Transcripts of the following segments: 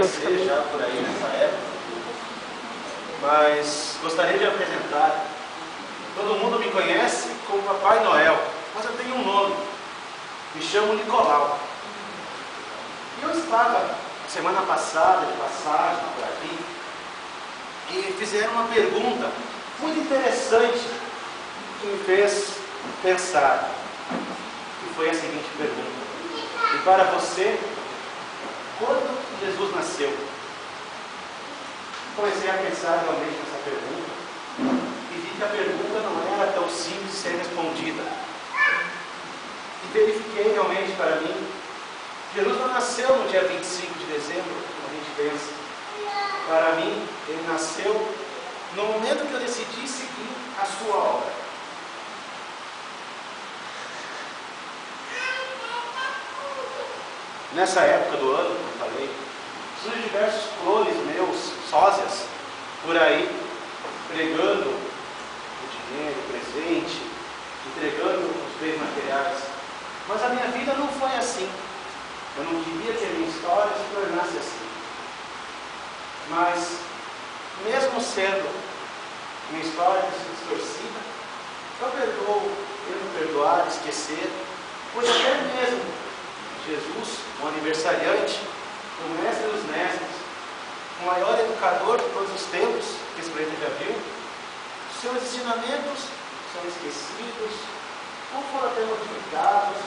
você já por aí nessa época, mas gostaria de apresentar. Todo mundo me conhece como Papai Noel, mas eu tenho um nome. Me chamo Nicolau. E eu estava semana passada de passagem por aqui e fizeram uma pergunta muito interessante que me fez pensar. E foi a seguinte pergunta: e para você, quando Jesus nasceu? Comecei a pensar realmente nessa pergunta e vi que a pergunta não era tão simples de ser respondida. E verifiquei realmente para mim, Jesus não nasceu no dia 25 de dezembro, como a gente pensa. Para mim, ele nasceu no momento que eu decidi seguir a sua obra. Nessa época do ano, como eu falei, surgem diversos clones meus, sósias, por aí, pregando o dinheiro, o presente, entregando os bens materiais. Mas a minha vida não foi assim. Eu não queria que a minha história se tornasse assim. Mas, mesmo sendo minha história distorcida, eu perdoo, tento perdoar, esquecer, pois até mesmo Jesus, o aniversariante, o mestre dos mestres, o maior educador de todos os tempos, que esse planeta já viu, seus ensinamentos são esquecidos, não foram até modificados,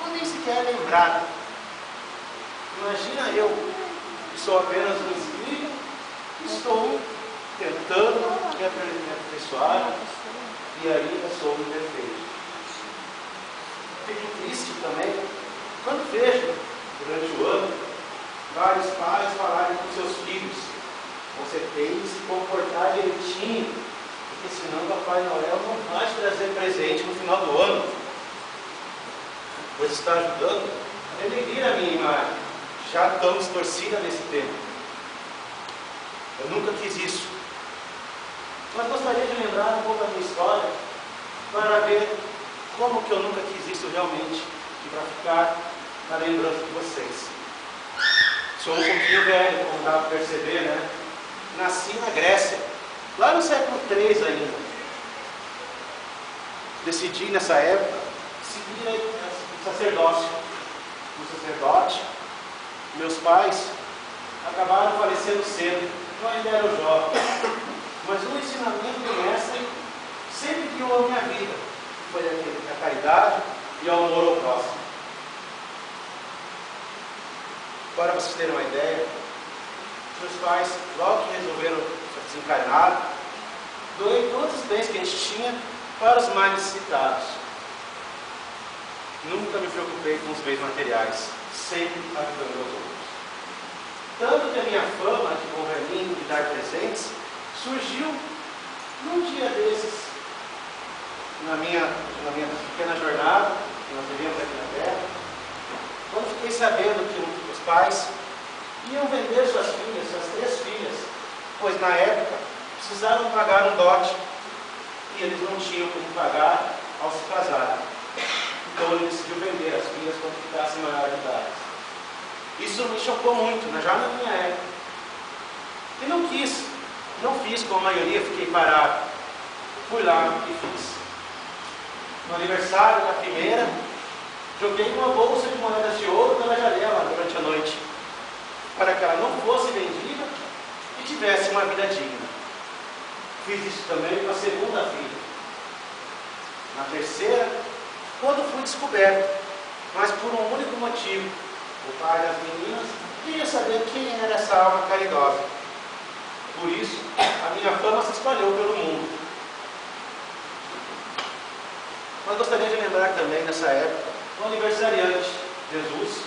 ou nem sequer lembrados. Imagina eu, que sou apenas um espírito, estou tentando me aperfeiçoar e ainda sou imperfeito. Fico triste também quando vejo, durante o ano, vários pais falarem com seus filhos: você tem que se comportar direitinho, porque senão Papai Noel não vai te trazer presente no final do ano, pois está ajudando a denegrir a minha imagem, já tão distorcida nesse tempo. Eu nunca quis isso, mas gostaria de lembrar um pouco da minha história para ver como que eu nunca quis isso realmente e para ficar na lembrança de vocês. Sou um pouquinho velho, como dá para perceber, né? Nasci na Grécia, lá no século III ainda. Decidi nessa época seguir o sacerdócio. O sacerdote, meus pais acabaram falecendo cedo, eu ainda era jovem. Mas um ensinamento do mestre sempre guiou a minha vida, foi aquele da caridade e ao amor ao próximo. Para vocês terem uma ideia, meus pais, logo que resolveram desencarnar, doei todos os bens que a gente tinha para os mais necessitados. Nunca me preocupei com os bens materiais, sempre ajudando os outros. Tanto que a minha fama de bom velhinho, de dar presentes, surgiu num dia desses, na minha pequena jornada, que nós vivemos aqui na Terra, quando fiquei sabendo que os pais iam vender suas filhas, suas 3 filhas, pois na época precisavam pagar um dote e eles não tinham como pagar ao se casarem. Então ele decidiu vender as filhas quando ficassem maior de idade. Isso me chocou muito, já na minha época. E não fiz como a maioria, fiquei parado. Fui lá e fiz. No aniversário da primeira, joguei uma bolsa de moedas de ouro pela janela durante a noite, para que ela não fosse vendida e tivesse uma vida digna. Fiz isso também com a segunda filha. Na terceira, quando fui descoberto, mas por um único motivo: o pai das meninas queria saber quem era essa alma caridosa. Por isso, a minha fama se espalhou pelo mundo. Mas gostaria de lembrar também, nessa época, o aniversariante, Jesus,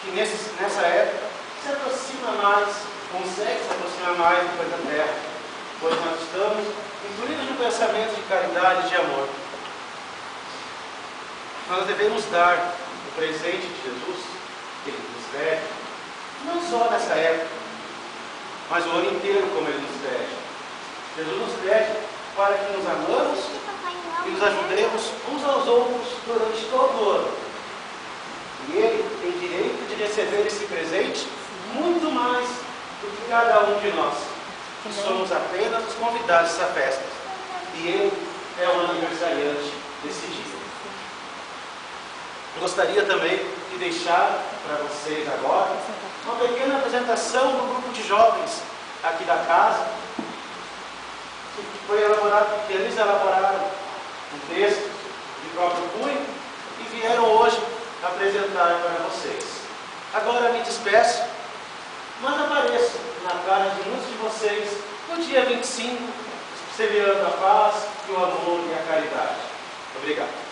que nessa época se aproxima mais, consegue se aproximar mais do planeta Terra, pois nós estamos incluídos no pensamento de caridade e de amor. Nós devemos dar o presente de Jesus, que Ele nos pede, não só nessa época, mas o ano inteiro, como Ele nos pede. Jesus nos pede para que nos amamos e nos ajudemos uns aos outros durante todo o ano. E Ele tem direito de receber esse presente muito cada um de nós, que somos apenas os convidados dessa festa. E ele é o aniversariante desse dia. Gostaria também de deixar para vocês agora uma pequena apresentação do grupo de jovens aqui da casa, que foi elaborado, que eles elaboraram um texto de próprio punho e vieram hoje apresentar para vocês. Agora me despeço, mas apareço na casa de muitos de vocês no dia 25, semeando a paz, e o amor e a caridade. Obrigado.